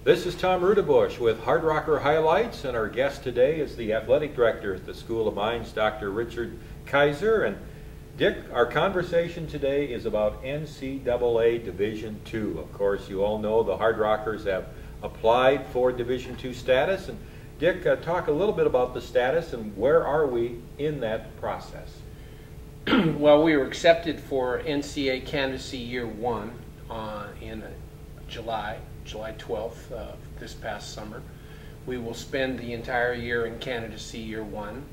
This is Tom Rudebusch with Hardrocker Highlights, and our guest today is the Athletic Director at the School of Mines, Dr. Richard Kaiser. And Dick, our conversation today is about NCAA Division II. Of course, you all know the Hardrockers have applied for Division II status. And Dick, talk a little bit about the status and where are we in that process? Well, we were accepted for NCAA Candidacy Year 1 in July 12th, this past summer. We will spend the entire year in Candidacy Year 1.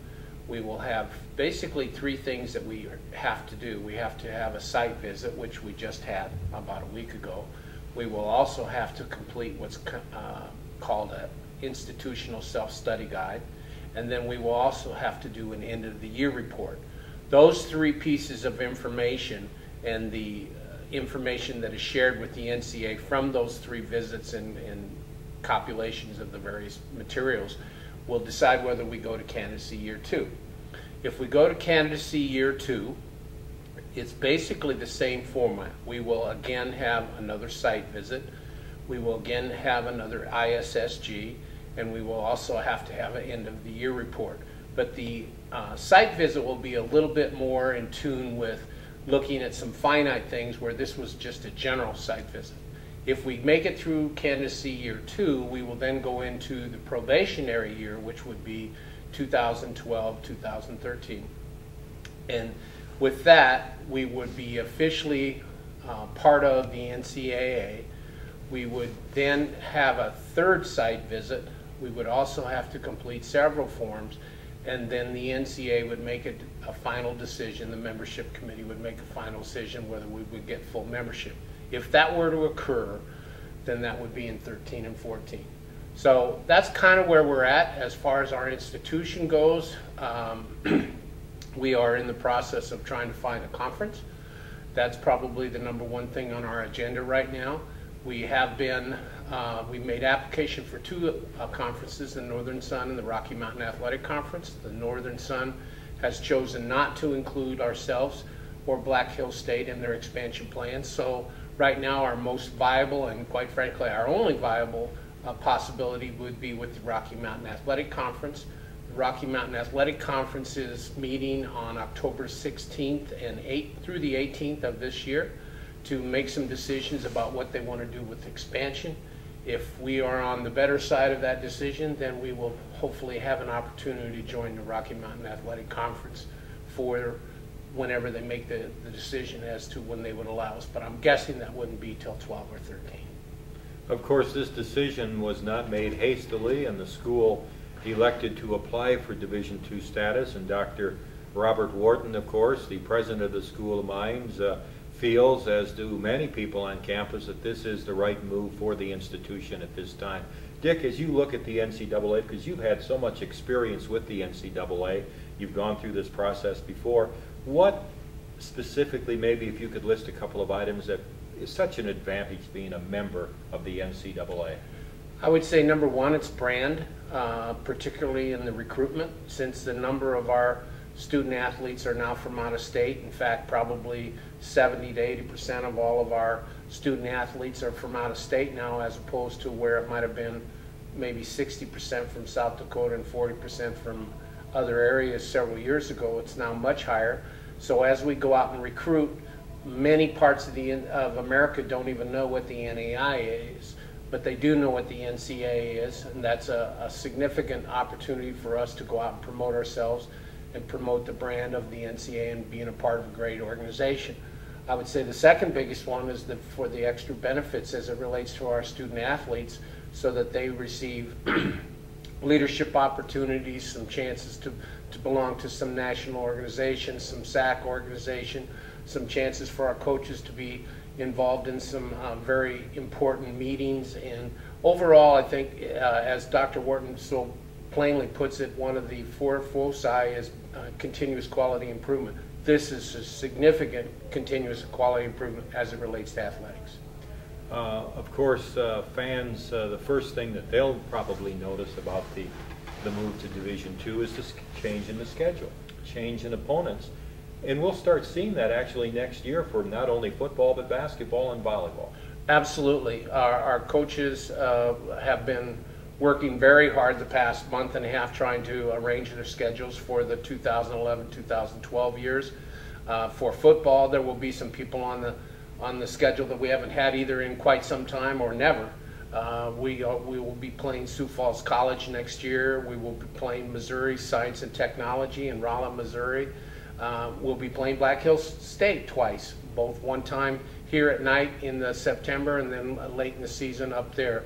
We will have basically three things that we have to do. We have to have a site visit, which we just had about a week ago. We will also have to complete what's called an institutional self-study guide. And then we will also have to do an end-of-the-year report. Those three pieces of information and the information that is shared with the NCAA from those three visits and copulations of the various materials will decide whether we go to Candidacy Year 2. If we go to Candidacy Year 2, it's basically the same format. We will again have another site visit. We will again have another ISSG, and we will also have to have an end-of-the-year report. But the site visit will be a little bit more in tune with looking at some finite things where this was just a general site visit. If we make it through Candidacy Year 2, we will then go into the probationary year, which would be 2012-2013. And with that, we would be officially part of the NCAA. We would then have a third site visit. We would also have to complete several forms, and then the NCAA would make a final decision. The membership committee would make a final decision whether we would get full membership. If that were to occur, then that would be in 13 and 14. So that's kind of where we're at as far as our institution goes. We are in the process of trying to find a conference. That's probably the #1 thing on our agenda right now. We have been, we made application for two conferences, the Northern Sun and the Rocky Mountain Athletic Conference. The Northern Sun has chosen not to include ourselves or Black Hills State in their expansion plans. So right now our most viable and quite frankly our only viable possibility would be with the Rocky Mountain Athletic Conference. The Rocky Mountain Athletic Conference is meeting on October 16th and 8th through the 18th of this year to make some decisions about what they want to do with expansion. If we are on the better side of that decision, then we will hopefully have an opportunity to join the Rocky Mountain Athletic Conference for whenever they make the decision as to when they would allow us. But I'm guessing that wouldn't be till 12 or 13. Of course, this decision was not made hastily, and the school elected to apply for Division II status, and Dr. Robert Wharton, of course, the president of the School of Mines, feels, as do many people on campus, that this is the right move for the institution at this time. Dick, as you look at the NCAA, because you've had so much experience with the NCAA, you've gone through this process before, what specifically, maybe if you could list a couple of items that is such an advantage being a member of the NCAA? I would say #1, it's brand, particularly in the recruitment, since the number of our student athletes are now from out of state. In fact, probably 70 to 80% of all of our student athletes are from out of state now, as opposed to where it might have been maybe 60% from South Dakota and 40% from other areas several years ago. It's now much higher. So as we go out and recruit, many parts of America don't even know what the NAIA is, but they do know what the NCAA is, and that's a significant opportunity for us to go out and promote ourselves and promote the brand of the NCAA and being a part of a great organization. I would say the second biggest one is for the extra benefits as it relates to our student athletes, so that they receive leadership opportunities, some chances to belong to some national organizations, some SAC organization, some chances for our coaches to be involved in some very important meetings. And overall, I think, as Dr. Wharton so plainly puts it, one of the four foci is continuous quality improvement. This is a significant continuous quality improvement as it relates to athletics. Of course, fans, the first thing that they'll probably notice about the move to Division II is this change in the schedule, change in opponents. And we'll start seeing that actually next year for not only football but basketball and volleyball. Absolutely. Our coaches have been working very hard the past month and a half trying to arrange their schedules for the 2011-2012 years. For football, there will be some people on the schedule that we haven't had either in quite some time or never. We will be playing Sioux Falls College next year. We will be playing Missouri Science and Technology in Rolla, Missouri. We'll be playing Black Hills State twice, both one time here at night in the September and then late in the season up there.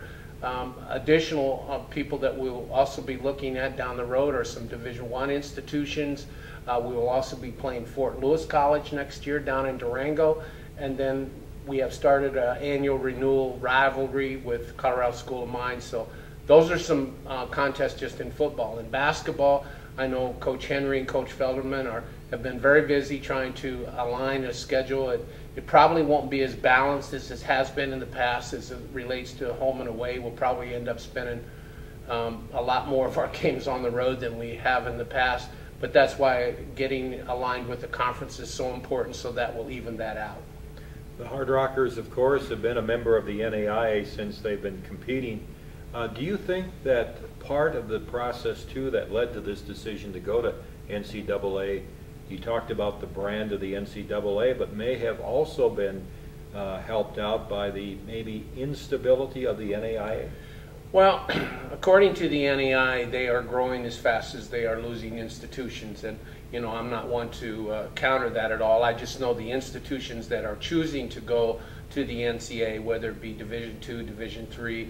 Additional people that we'll also be looking at down the road are some Division I institutions. We will also be playing Fort Lewis College next year down in Durango, and then we have started an annual renewal rivalry with Colorado School of Mines. So those are some contests just in football. In basketball, I know Coach Henry and Coach Felderman have been very busy trying to align a schedule. It probably won't be as balanced as it has been in the past as it relates to home and away. We'll probably end up spending a lot more of our games on the road than we have in the past. But that's why getting aligned with the conference is so important, so that will even that out. The Hardrockers, of course, have been a member of the NAIA since they've been competing. Do you think that part of the process, too, that led to this decision to go to NCAA, you talked about the brand of the NCAA, but may have also been helped out by the maybe instability of the NAIA? Well, according to the NAIA, they are growing as fast as they are losing institutions. And, you know, I'm not one to counter that at all. I just know the institutions that are choosing to go to the NCAA, whether it be Division II, Division III,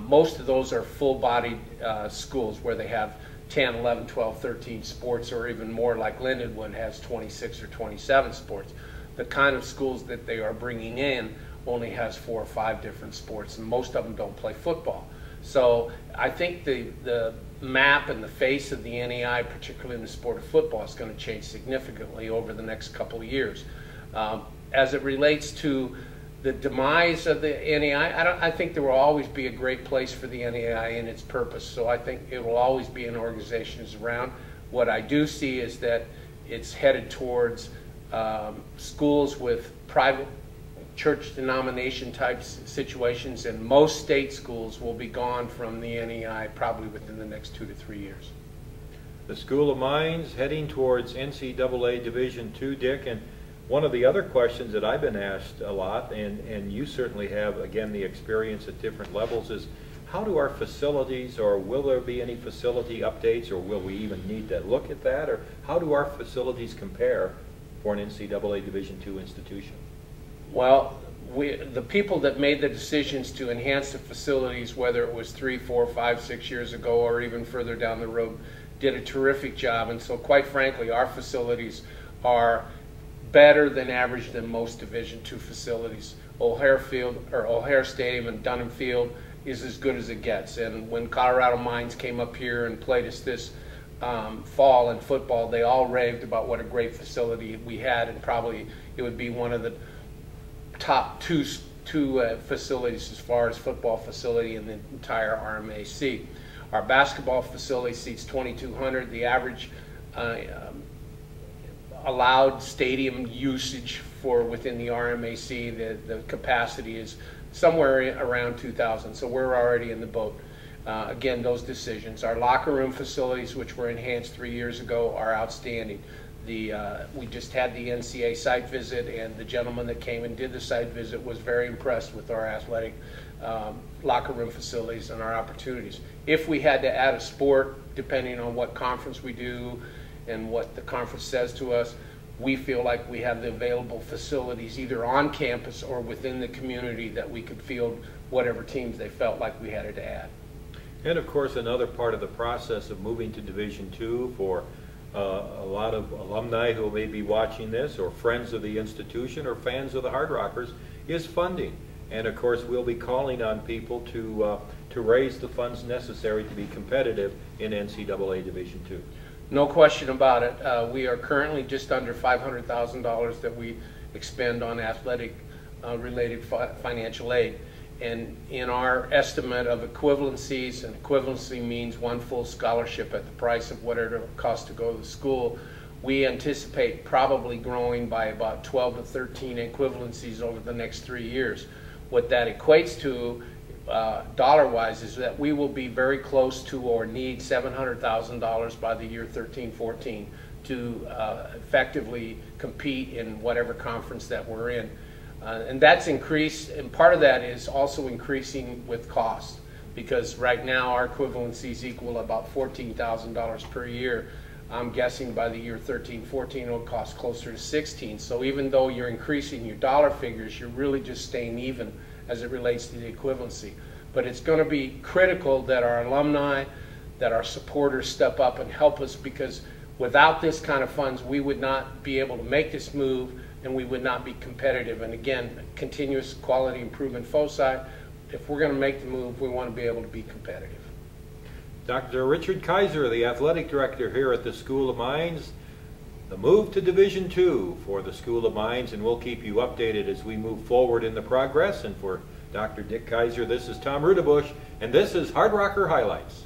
most of those are full-bodied schools where they have 10, 11, 12, 13 sports, or even more, like Lindenwood has 26 or 27 sports. The kind of schools that they are bringing in only has 4 or 5 different sports, and most of them don't play football. So I think the map and the face of the NAI, particularly in the sport of football, is going to change significantly over the next couple of years. As it relates to the demise of the NAI, I think there will always be a great place for the NAI and its purpose. So I think it will always be an organization that's around. What I do see is that it's headed towards schools with private church denomination type situations, and most state schools will be gone from the NAI probably within the next 2 to 3 years. The School of Mines heading towards NCAA Division II, Dick, and one of the other questions that I've been asked a lot, and you certainly have, again, the experience at different levels, is how do our facilities, or will there be any facility updates, or will we even need to look at that, or how do our facilities compare for an NCAA Division II institution? Well, the people that made the decisions to enhance the facilities, whether it was 3, 4, 5, 6 years ago or even further down the road, did a terrific job. And so quite frankly, our facilities are better than average than most Division II facilities. O'Hare Stadium and Dunham Field is as good as it gets. And when Colorado Mines came up here and played us this fall in football, they all raved about what a great facility we had, and probably it would be one of the top two facilities as far as football facility in the entire RMAC. Our basketball facility seats 2,200. The average allowed stadium usage for within the RMAC, the capacity is somewhere around 2,000, so we're already in the boat. Again, those decisions. Our locker room facilities, which were enhanced 3 years ago, are outstanding. We just had the NCAA site visit, and the gentleman that came and did the site visit was very impressed with our athletic locker room facilities and our opportunities. If we had to add a sport, depending on what conference we do and what the conference says to us, we feel like we have the available facilities either on campus or within the community that we could field whatever teams they felt like we had to add. And of course, another part of the process of moving to Division II for a lot of alumni who may be watching this, or friends of the institution, or fans of the Hardrockers, is funding. And of course, we'll be calling on people to raise the funds necessary to be competitive in NCAA Division II. No question about it. We are currently just under $500,000 that we expend on athletic-related financial aid. And in our estimate of equivalencies, and equivalency means one full scholarship at the price of what it costs to go to school, we anticipate probably growing by about 12 to 13 equivalencies over the next 3 years. What that equates to dollar-wise is that we will be very close to or need $700,000 by the year 13-14 to effectively compete in whatever conference that we're in. And that's increased, and part of that is also increasing with cost, because right now our equivalencies equal about $14,000 per year. I'm guessing by the year 13-14 it'll cost closer to 16. So even though you're increasing your dollar figures, you're really just staying even as it relates to the equivalency. But it's going to be critical that our alumni, that our supporters step up and help us, because without this kind of funds, we would not be able to make this move and we would not be competitive. And again, continuous quality improvement foci, if we're going to make the move, we want to be able to be competitive. Dr. Richard Kaiser, the athletic director here at the School of Mines, the move to Division II for the School of Mines, and we'll keep you updated as we move forward in the progress. And for Dr. Dick Kaiser, this is Tom Rudebusch, and this is Hardrocker Highlights.